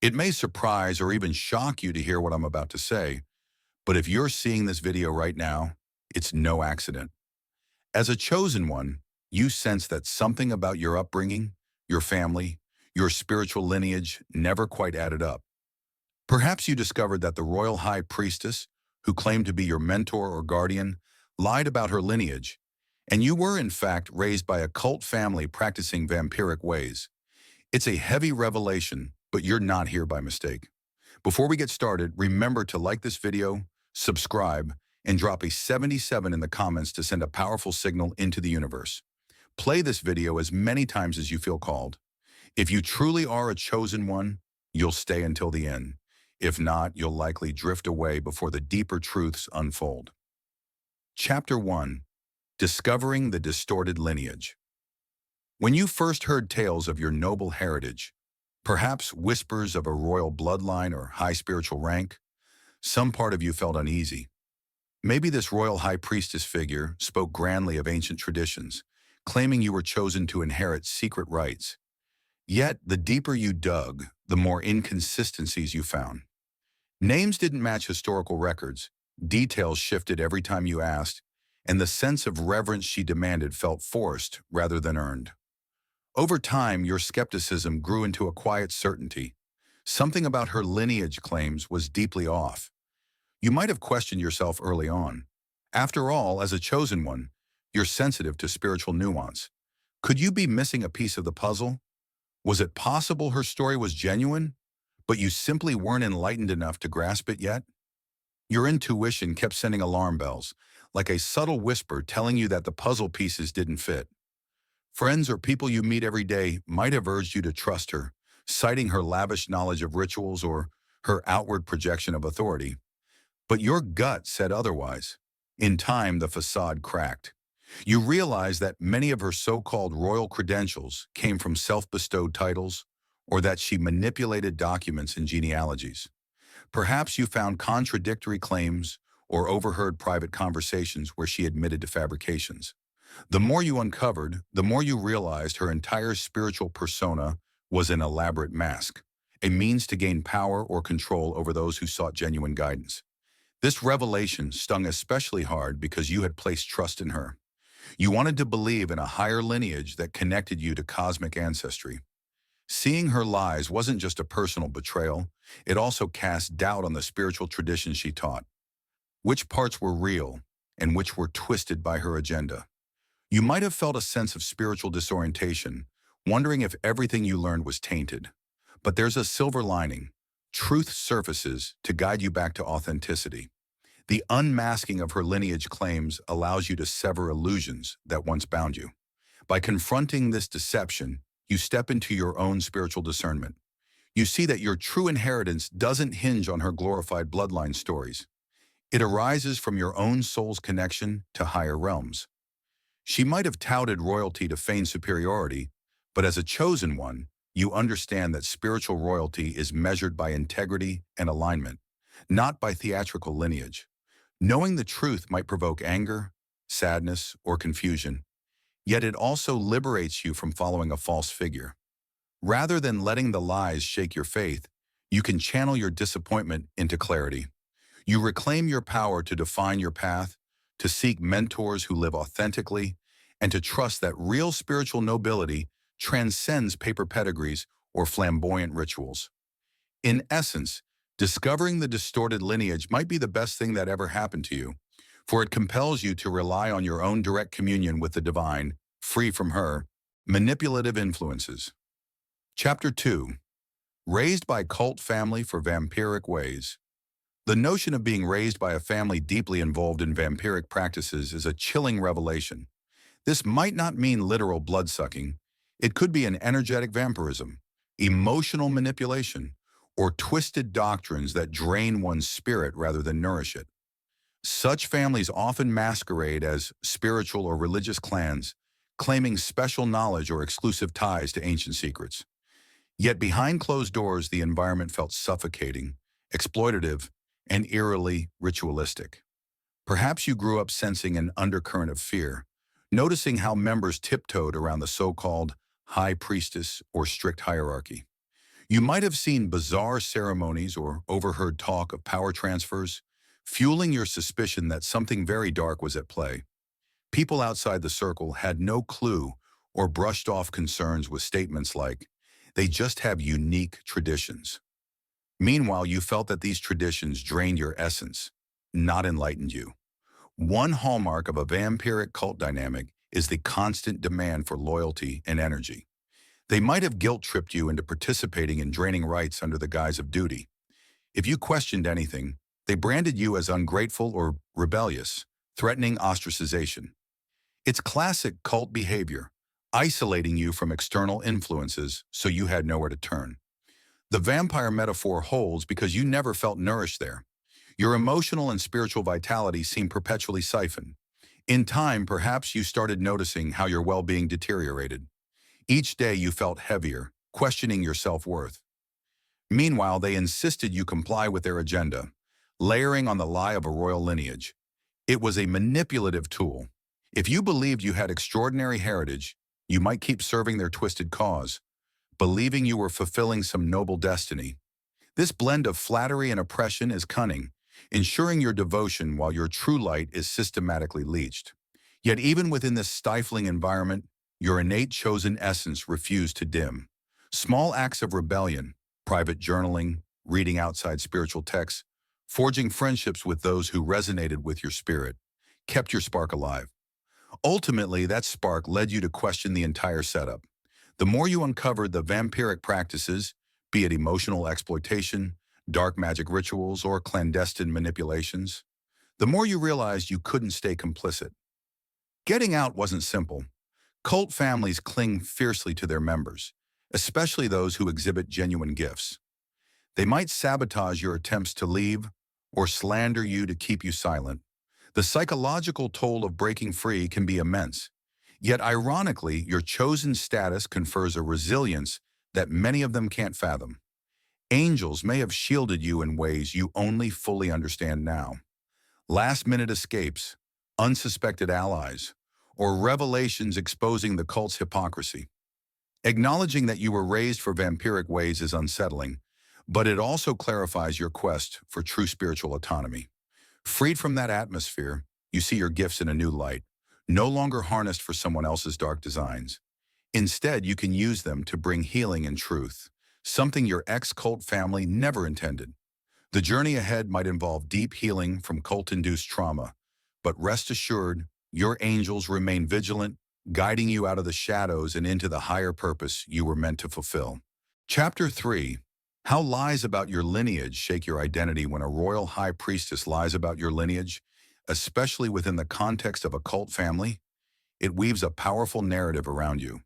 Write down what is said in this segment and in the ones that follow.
It may surprise or even shock you to hear what I'm about to say, but if you're seeing this video right now, it's no accident. As a chosen one, you sense that something about your upbringing, your family, your spiritual lineage never quite added up. Perhaps you discovered that the royal high priestess, who claimed to be your mentor or guardian, lied about her lineage, and you were in fact raised by a cult family practicing vampiric ways. It's a heavy revelation, but you're not here by mistake. Before we get started, remember to like this video, subscribe, and drop a 77 in the comments to send a powerful signal into the universe. Play this video as many times as you feel called. If you truly are a chosen one, you'll stay until the end. If not, you'll likely drift away before the deeper truths unfold. Chapter 1. Discovering the Distorted Lineage. When you first heard tales of your noble heritage, perhaps whispers of a royal bloodline or high spiritual rank, some part of you felt uneasy. Maybe this royal high priestess figure spoke grandly of ancient traditions, claiming you were chosen to inherit secret rights. Yet, the deeper you dug, the more inconsistencies you found. Names didn't match historical records, details shifted every time you asked, and the sense of reverence she demanded felt forced rather than earned. Over time, your skepticism grew into a quiet certainty. Something about her lineage claims was deeply off. You might have questioned yourself early on. After all, as a chosen one, you're sensitive to spiritual nuance. Could you be missing a piece of the puzzle? Was it possible her story was genuine, but you simply weren't enlightened enough to grasp it yet? Your intuition kept sending alarm bells, like a subtle whisper telling you that the puzzle pieces didn't fit. Friends or people you meet every day might have urged you to trust her, citing her lavish knowledge of rituals or her outward projection of authority. But your gut said otherwise. In time, the facade cracked. You realized that many of her so-called royal credentials came from self-bestowed titles, or that she manipulated documents and genealogies. Perhaps you found contradictory claims or overheard private conversations where she admitted to fabrications. The more you uncovered, the more you realized her entire spiritual persona was an elaborate mask, a means to gain power or control over those who sought genuine guidance. This revelation stung especially hard because you had placed trust in her. You wanted to believe in a higher lineage that connected you to cosmic ancestry. Seeing her lies wasn't just a personal betrayal, it also cast doubt on the spiritual traditions she taught. Which parts were real and which were twisted by her agenda? You might have felt a sense of spiritual disorientation, wondering if everything you learned was tainted. But there's a silver lining. Truth surfaces to guide you back to authenticity. The unmasking of her lineage claims allows you to sever illusions that once bound you. By confronting this deception, you step into your own spiritual discernment. You see that your true inheritance doesn't hinge on her glorified bloodline stories. It arises from your own soul's connection to higher realms. She might have touted royalty to feign superiority, but as a chosen one, you understand that spiritual royalty is measured by integrity and alignment, not by theatrical lineage. Knowing the truth might provoke anger, sadness, or confusion, yet it also liberates you from following a false figure. Rather than letting the lies shake your faith, you can channel your disappointment into clarity. You reclaim your power to define your path, to seek mentors who live authentically, and to trust that real spiritual nobility transcends paper pedigrees or flamboyant rituals. In essence, discovering the distorted lineage might be the best thing that ever happened to you, for it compels you to rely on your own direct communion with the divine, free from her manipulative influences. Chapter 2. Raised by cult family for vampiric ways. The notion of being raised by a family deeply involved in vampiric practices is a chilling revelation. This might not mean literal blood-sucking. It could be an energetic vampirism, emotional manipulation, or twisted doctrines that drain one's spirit rather than nourish it. Such families often masquerade as spiritual or religious clans, claiming special knowledge or exclusive ties to ancient secrets. Yet behind closed doors, the environment felt suffocating, exploitative, and eerily ritualistic. Perhaps you grew up sensing an undercurrent of fear, noticing how members tiptoed around the so-called high priestess or strict hierarchy. You might have seen bizarre ceremonies or overheard talk of power transfers, fueling your suspicion that something very dark was at play. People outside the circle had no clue or brushed off concerns with statements like, they just have unique traditions. Meanwhile, you felt that these traditions drained your essence, not enlightened you. One hallmark of a vampiric cult dynamic is the constant demand for loyalty and energy. They might have guilt-tripped you into participating in draining rites under the guise of duty. If you questioned anything, they branded you as ungrateful or rebellious, threatening ostracization. It's classic cult behavior, isolating you from external influences so you had nowhere to turn. The vampire metaphor holds because you never felt nourished there. Your emotional and spiritual vitality seemed perpetually siphoned. In time, perhaps you started noticing how your well-being deteriorated. Each day you felt heavier, questioning your self-worth. Meanwhile, they insisted you comply with their agenda, layering on the lie of a royal lineage. It was a manipulative tool. If you believed you had extraordinary heritage, you might keep serving their twisted cause, believing you were fulfilling some noble destiny. This blend of flattery and oppression is cunning, ensuring your devotion while your true light is systematically leached. Yet even within this stifling environment, your innate chosen essence refused to dim. Small acts of rebellion, private journaling, reading outside spiritual texts, forging friendships with those who resonated with your spirit, kept your spark alive. Ultimately, that spark led you to question the entire setup. The more you uncovered the vampiric practices, be it emotional exploitation, dark magic rituals, or clandestine manipulations, the more you realized you couldn't stay complicit. Getting out wasn't simple. Cult families cling fiercely to their members, especially those who exhibit genuine gifts. They might sabotage your attempts to leave or slander you to keep you silent. The psychological toll of breaking free can be immense. Yet ironically, your chosen status confers a resilience that many of them can't fathom. Angels may have shielded you in ways you only fully understand now. Last-minute escapes, unsuspected allies, or revelations exposing the cult's hypocrisy. Acknowledging that you were raised for vampiric ways is unsettling, but it also clarifies your quest for true spiritual autonomy. Freed from that atmosphere, you see your gifts in a new light, no longer harnessed for someone else's dark designs. Instead, you can use them to bring healing and truth, something your ex-cult family never intended. The journey ahead might involve deep healing from cult-induced trauma, but rest assured, your angels remain vigilant, guiding you out of the shadows and into the higher purpose you were meant to fulfill. Chapter 3. How lies about your lineage shake your identity. When a royal high priestess lies about your lineage, especially within the context of a cult family, it weaves a powerful narrative around you.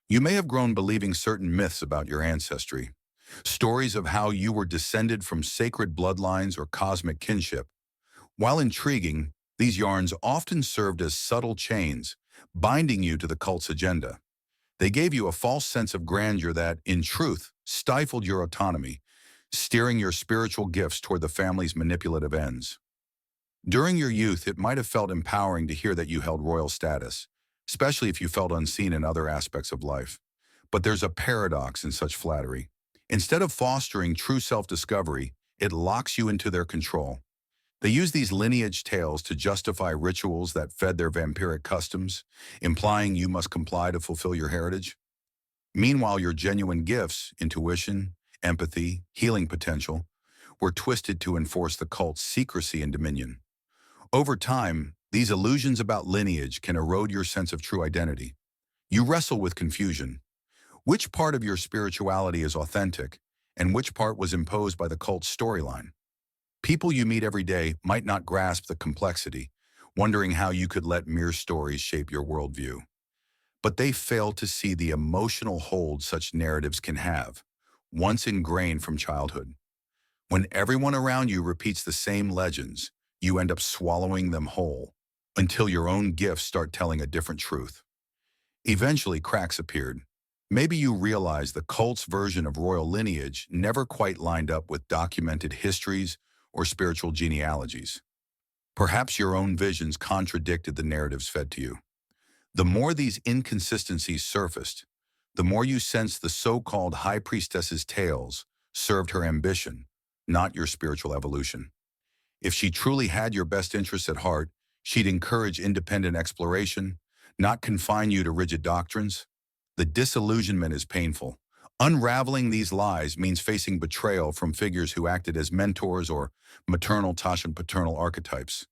You may have grown believing certain myths about your ancestry, stories of how you were descended from sacred bloodlines or cosmic kinship. While intriguing, these yarns often served as subtle chains, binding you to the cult's agenda. They gave you a false sense of grandeur that, in truth, stifled your autonomy, steering your spiritual gifts toward the family's manipulative ends. During your youth, it might have felt empowering to hear that you held royal status, especially if you felt unseen in other aspects of life. But there's a paradox in such flattery. Instead of fostering true self-discovery, it locks you into their control. They use these lineage tales to justify rituals that fed their vampiric customs, implying you must comply to fulfill your heritage. Meanwhile, your genuine gifts, intuition, empathy, healing potential, were twisted to enforce the cult's secrecy and dominion. Over time, these illusions about lineage can erode your sense of true identity. You wrestle with confusion. Which part of your spirituality is authentic, and which part was imposed by the cult's storyline? People you meet every day might not grasp the complexity, wondering how you could let mere stories shape your worldview. But they fail to see the emotional hold such narratives can have, once ingrained from childhood. When everyone around you repeats the same legends, you end up swallowing them whole, until your own gifts start telling a different truth. Eventually, cracks appeared. Maybe you realized the cult's version of royal lineage never quite lined up with documented histories or spiritual genealogies. Perhaps your own visions contradicted the narratives fed to you. The more these inconsistencies surfaced, the more you sense the so-called high priestess's tales served her ambition, not your spiritual evolution. If she truly had your best interests at heart, she'd encourage independent exploration, not confine you to rigid doctrines. The disillusionment is painful. Unraveling these lies means facing betrayal from figures who acted as mentors or maternal and paternal archetypes.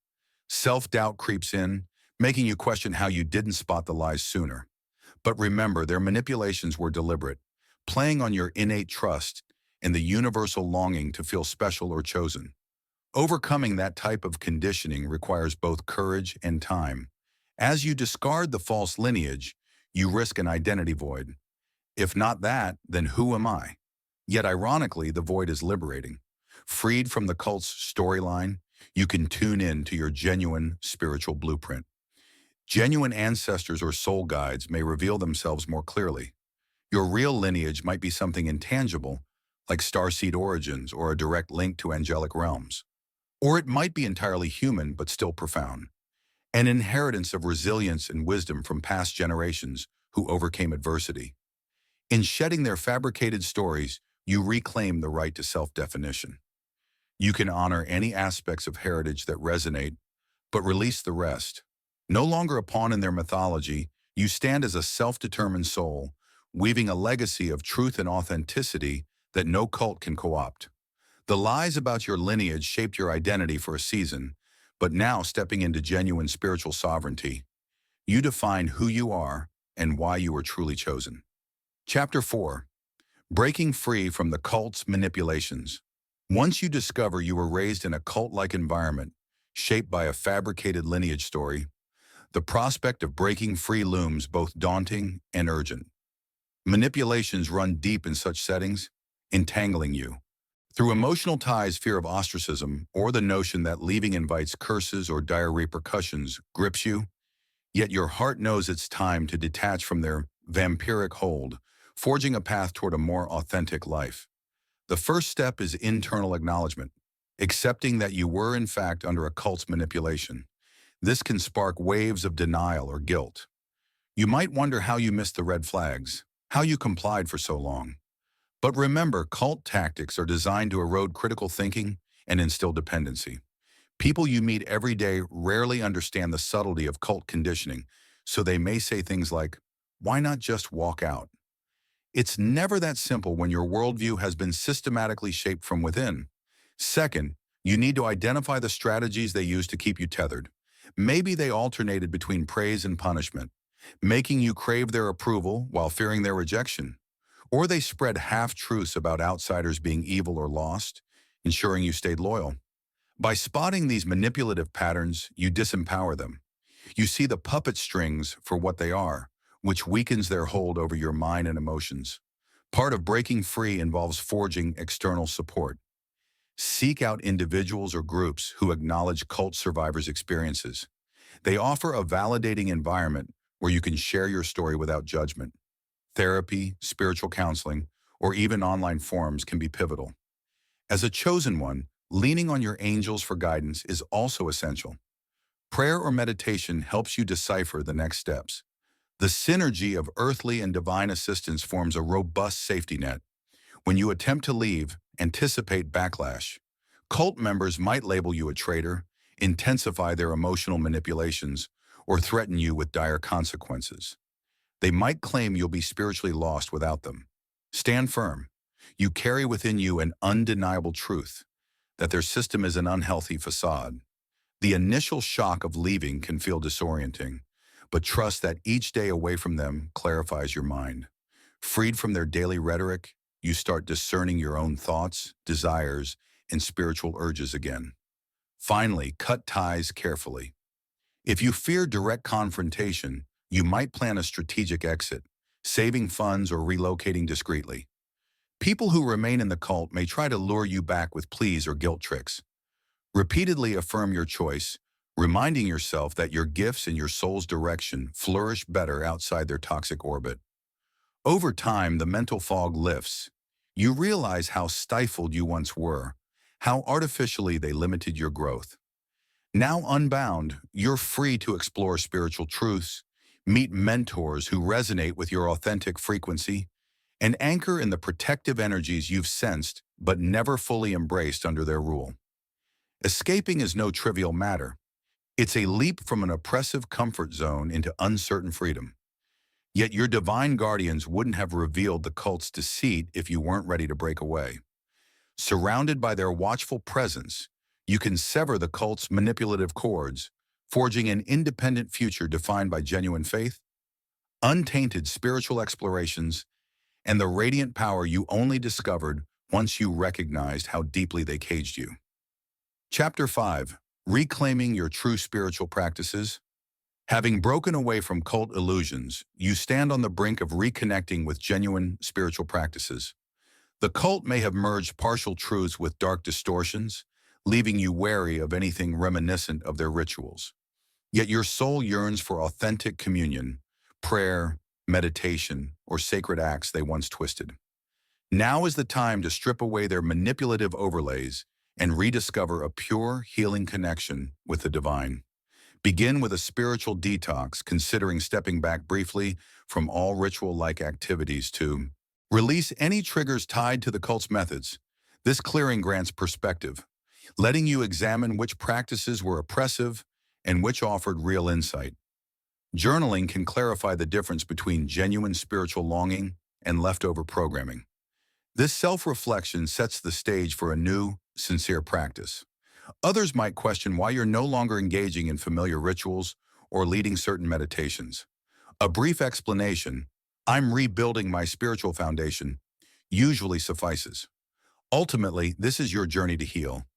Self-doubt creeps in, making you question how you didn't spot the lies sooner. But remember, their manipulations were deliberate, playing on your innate trust and the universal longing to feel special or chosen. Overcoming that type of conditioning requires both courage and time. As you discard the false lineage, you risk an identity void. If not that, then who am I? Yet ironically, the void is liberating. Freed from the cult's storyline, you can tune in to your genuine spiritual blueprint. Genuine ancestors or soul guides may reveal themselves more clearly. Your real lineage might be something intangible, like starseed origins or a direct link to angelic realms. Or it might be entirely human but still profound. An inheritance of resilience and wisdom from past generations who overcame adversity. In shedding their fabricated stories, you reclaim the right to self-definition. You can honor any aspects of heritage that resonate, but release the rest. No longer a pawn in their mythology, you stand as a self-determined soul, weaving a legacy of truth and authenticity that no cult can co-opt. The lies about your lineage shaped your identity for a season, but now stepping into genuine spiritual sovereignty, you define who you are and why you were truly chosen. Chapter 4. Breaking free from the cult's manipulations. Once you discover you were raised in a cult-like environment, shaped by a fabricated lineage story, the prospect of breaking free looms both daunting and urgent. Manipulations run deep in such settings, entangling you. Through emotional ties, fear of ostracism, or the notion that leaving invites curses or dire repercussions grips you, yet your heart knows it's time to detach from their vampiric hold, forging a path toward a more authentic life. The first step is internal acknowledgement, accepting that you were in fact under a cult's manipulation. This can spark waves of denial or guilt. You might wonder how you missed the red flags, how you complied for so long. But remember, cult tactics are designed to erode critical thinking and instill dependency. People you meet every day rarely understand the subtlety of cult conditioning, so they may say things like, "Why not just walk out?" It's never that simple when your worldview has been systematically shaped from within. Second, you need to identify the strategies they use to keep you tethered. Maybe they alternated between praise and punishment, making you crave their approval while fearing their rejection. Or they spread half-truths about outsiders being evil or lost, ensuring you stayed loyal. By spotting these manipulative patterns, you disempower them. You see the puppet strings for what they are, which weakens their hold over your mind and emotions. Part of breaking free involves forging external support. Seek out individuals or groups who acknowledge cult survivors' experiences. They offer a validating environment where you can share your story without judgment. Therapy, spiritual counseling, or even online forums can be pivotal. As a chosen one, leaning on your angels for guidance is also essential. Prayer or meditation helps you decipher the next steps. The synergy of earthly and divine assistance forms a robust safety net. When you attempt to leave, anticipate backlash. Cult members might label you a traitor, intensify their emotional manipulations, or threaten you with dire consequences. They might claim you'll be spiritually lost without them. Stand firm. You carry within you an undeniable truth, that their system is an unhealthy facade. The initial shock of leaving can feel disorienting, but trust that each day away from them clarifies your mind. Freed from their daily rhetoric, you start discerning your own thoughts, desires, and spiritual urges again. Finally, cut ties carefully. If you fear direct confrontation, you might plan a strategic exit, saving funds or relocating discreetly. People who remain in the cult may try to lure you back with pleas or guilt tricks. Repeatedly affirm your choice, reminding yourself that your gifts and your soul's direction flourish better outside their toxic orbit. Over time, the mental fog lifts. You realize how stifled you once were, how artificially they limited your growth. Now unbound, you're free to explore spiritual truths, Meet mentors who resonate with your authentic frequency, and anchor in the protective energies you've sensed but never fully embraced under their rule. Escaping is no trivial matter. It's a leap from an oppressive comfort zone into uncertain freedom. Yet your divine guardians wouldn't have revealed the cult's deceit if you weren't ready to break away. Surrounded by their watchful presence, you can sever the cult's manipulative cords, forging an independent future defined by genuine faith, untainted spiritual explorations, and the radiant power you only discovered once you recognized how deeply they caged you. Chapter 5. Reclaiming your true spiritual practices. Having broken away from cult illusions, you stand on the brink of reconnecting with genuine spiritual practices. The cult may have merged partial truths with dark distortions, leaving you wary of anything reminiscent of their rituals. Yet your soul yearns for authentic communion, prayer, meditation, or sacred acts they once twisted. Now is the time to strip away their manipulative overlays and rediscover a pure, healing connection with the divine. Begin with a spiritual detox, considering stepping back briefly from all ritual-like activities to release any triggers tied to the cult's methods. This clearing grants perspective, letting you examine which practices were oppressive and which offered real insight. Journaling can clarify the difference between genuine spiritual longing and leftover programming. This self-reflection sets the stage for a new, sincere practice. Others might question why you're no longer engaging in familiar rituals or leading certain meditations. A brief explanation, "I'm rebuilding my spiritual foundation," usually suffices. Ultimately, this is your journey to heal.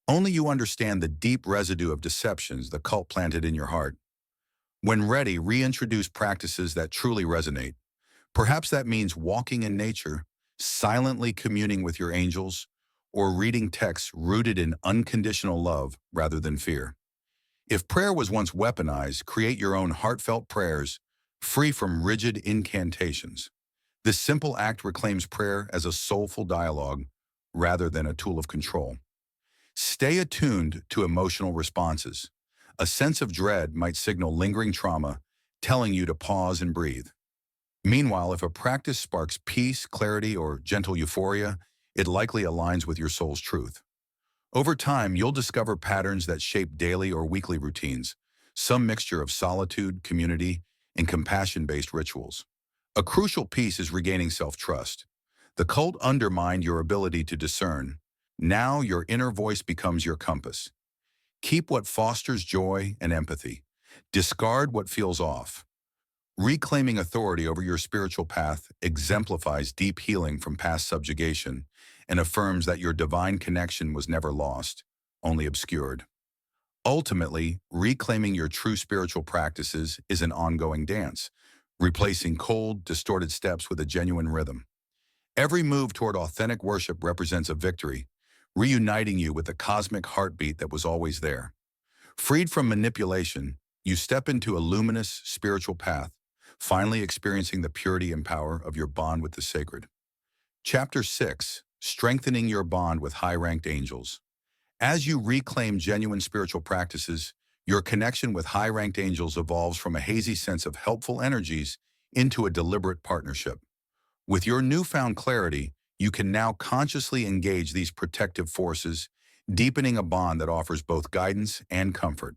Only you understand the deep residue of deceptions the cult planted in your heart. When ready, reintroduce practices that truly resonate. Perhaps that means walking in nature, silently communing with your angels, or reading texts rooted in unconditional love rather than fear. If prayer was once weaponized, create your own heartfelt prayers, free from rigid incantations. This simple act reclaims prayer as a soulful dialogue rather than a tool of control. Stay attuned to emotional responses. A sense of dread might signal lingering trauma, telling you to pause and breathe. Meanwhile, if a practice sparks peace, clarity, or gentle euphoria, it likely aligns with your soul's truth. Over time, you'll discover patterns that shape daily or weekly routines, some mixture of solitude, community, and compassion-based rituals. A crucial piece is regaining self-trust. The cult undermined your ability to discern. Now your inner voice becomes your compass. Keep what fosters joy and empathy. Discard what feels off. Reclaiming authority over your spiritual path exemplifies deep healing from past subjugation and affirms that your divine connection was never lost, only obscured. Ultimately, reclaiming your true spiritual practices is an ongoing dance, replacing cold, distorted steps with a genuine rhythm. Every move toward authentic worship represents a victory, reuniting you with the cosmic heartbeat that was always there. Freed from manipulation, you step into a luminous spiritual path, finally experiencing the purity and power of your bond with the sacred. Chapter 6. Strengthening your bond with high-ranked angels. As you reclaim genuine spiritual practices, your connection with high-ranked angels evolves from a hazy sense of helpful energies into a deliberate partnership. With your newfound clarity, you can now consciously engage these protective forces, deepening a bond that offers both guidance and comfort.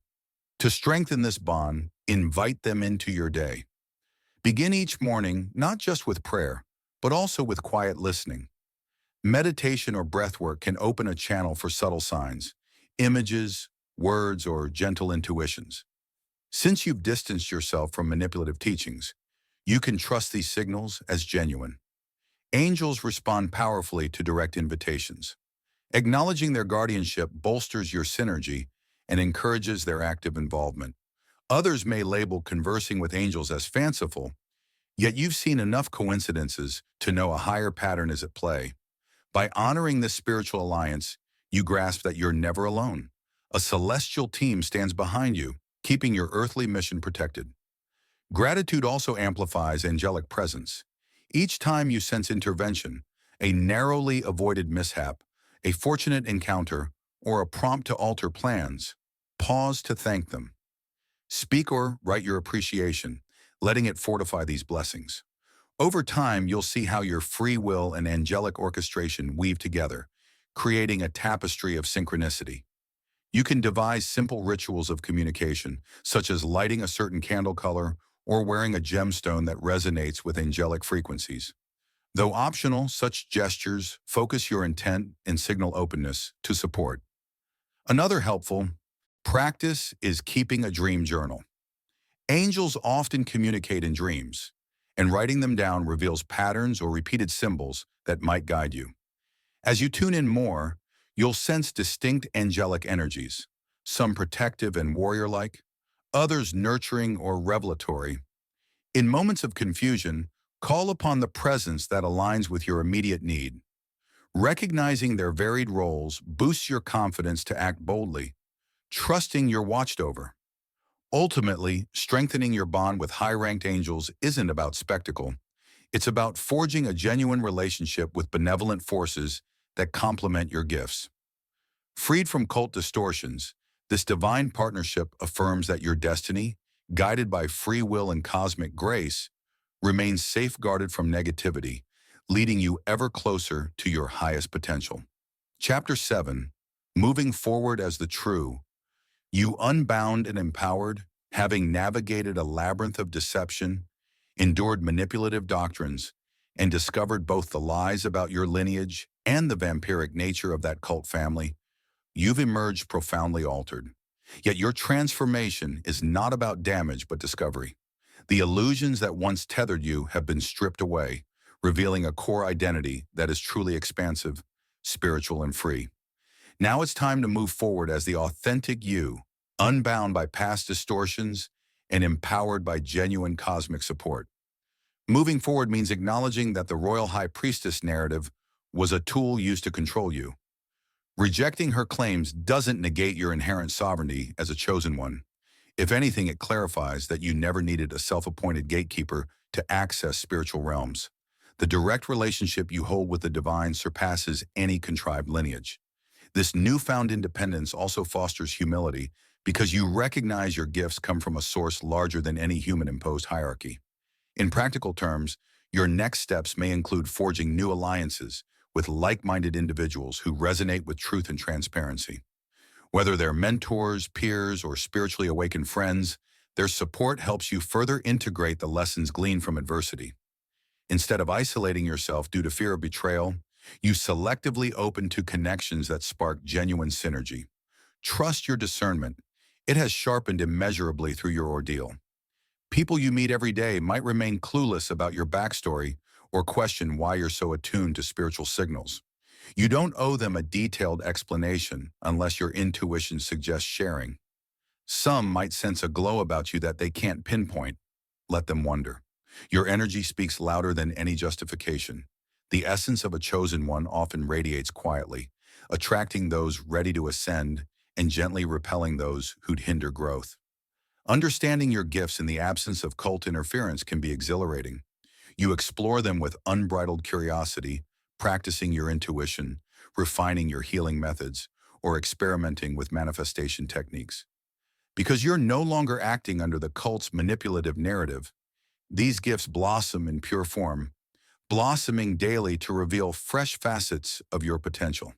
To strengthen this bond, invite them into your day. Begin each morning not just with prayer, but also with quiet listening. Meditation or breathwork can open a channel for subtle signs, images, words, or gentle intuitions. Since you've distanced yourself from manipulative teachings, you can trust these signals as genuine. Angels respond powerfully to direct invitations. Acknowledging their guardianship bolsters your synergy and encourages their active involvement. Others may label conversing with angels as fanciful, yet you've seen enough coincidences to know a higher pattern is at play. By honoring this spiritual alliance, you grasp that you're never alone. A celestial team stands behind you, keeping your earthly mission protected. Gratitude also amplifies angelic presence. Each time you sense intervention, a narrowly avoided mishap, a fortunate encounter, or a prompt to alter plans, pause to thank them. Speak or write your appreciation, letting it fortify these blessings. Over time, you'll see how your free will and angelic orchestration weave together, creating a tapestry of synchronicity. You can devise simple rituals of communication, such as lighting a certain candle color or wearing a gemstone that resonates with angelic frequencies. Though optional, such gestures focus your intent and signal openness to support. Another helpful practice is keeping a dream journal. Angels often communicate in dreams, and writing them down reveals patterns or repeated symbols that might guide you. As you tune in more, you'll sense distinct angelic energies, some protective and warrior-like, others nurturing or revelatory. In moments of confusion, call upon the presence that aligns with your immediate need. Recognizing their varied roles boosts your confidence to act boldly, trusting you're watched over. Ultimately, strengthening your bond with high-ranked angels isn't about spectacle. It's about forging a genuine relationship with benevolent forces that complement your gifts. Freed from cult distortions, this divine partnership affirms that your destiny, guided by free will and cosmic grace, remains safeguarded from negativity, leading you ever closer to your highest potential. Chapter 7. Moving Forward as the True. You unbound and empowered, having navigated a labyrinth of deception, endured manipulative doctrines, and discovered both the lies about your lineage and the vampiric nature of that cult family, you've emerged profoundly altered. Yet your transformation is not about damage but discovery. The illusions that once tethered you have been stripped away, revealing a core identity that is truly expansive, spiritual, and free. Now it's time to move forward as the authentic you, unbound by past distortions and empowered by genuine cosmic support. Moving forward means acknowledging that the royal high priestess narrative was a tool used to control you. Rejecting her claims doesn't negate your inherent sovereignty as a chosen one. If anything, it clarifies that you never needed a self-appointed gatekeeper to access spiritual realms. The direct relationship you hold with the divine surpasses any contrived lineage. This newfound independence also fosters humility because you recognize your gifts come from a source larger than any human-imposed hierarchy. In practical terms, your next steps may include forging new alliances with like-minded individuals who resonate with truth and transparency. Whether they're mentors, peers, or spiritually awakened friends, their support helps you further integrate the lessons gleaned from adversity. Instead of isolating yourself due to fear of betrayal, you selectively open to connections that spark genuine synergy. Trust your discernment. It has sharpened immeasurably through your ordeal. People you meet every day might remain clueless about your backstory or question why you're so attuned to spiritual signals. You don't owe them a detailed explanation unless your intuition suggests sharing. Some might sense a glow about you that they can't pinpoint. Let them wonder. Your energy speaks louder than any justification. The essence of a chosen one often radiates quietly, attracting those ready to ascend and gently repelling those who'd hinder growth. Understanding your gifts in the absence of cult interference can be exhilarating. You explore them with unbridled curiosity, practicing your intuition, refining your healing methods, or experimenting with manifestation techniques. Because you're no longer acting under the cult's manipulative narrative, these gifts blossom in pure form, blossoming daily to reveal fresh facets of your potential.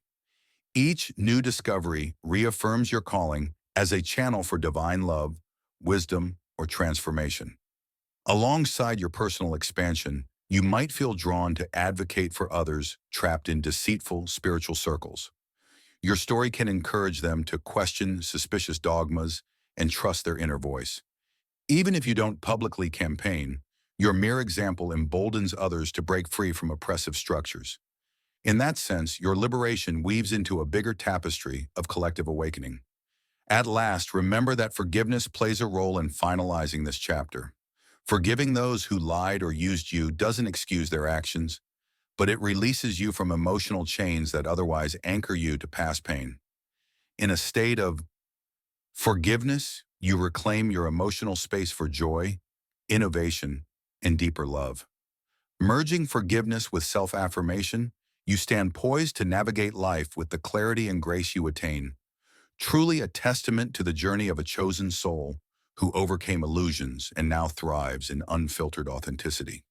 Each new discovery reaffirms your calling as a channel for divine love, wisdom, or transformation. Alongside your personal expansion, you might feel drawn to advocate for others trapped in deceitful spiritual circles. Your story can encourage them to question suspicious dogmas and trust their inner voice. Even if you don't publicly campaign, your mere example emboldens others to break free from oppressive structures. In that sense, your liberation weaves into a bigger tapestry of collective awakening. At last, remember that forgiveness plays a role in finalizing this chapter. Forgiving those who lied or used you doesn't excuse their actions, but it releases you from emotional chains that otherwise anchor you to past pain. In a state of forgiveness, you reclaim your emotional space for joy, innovation, and deeper love. Merging forgiveness with self-affirmation, you stand poised to navigate life with the clarity and grace you attain, truly a testament to the journey of a chosen soul who overcame illusions and now thrives in unfiltered authenticity.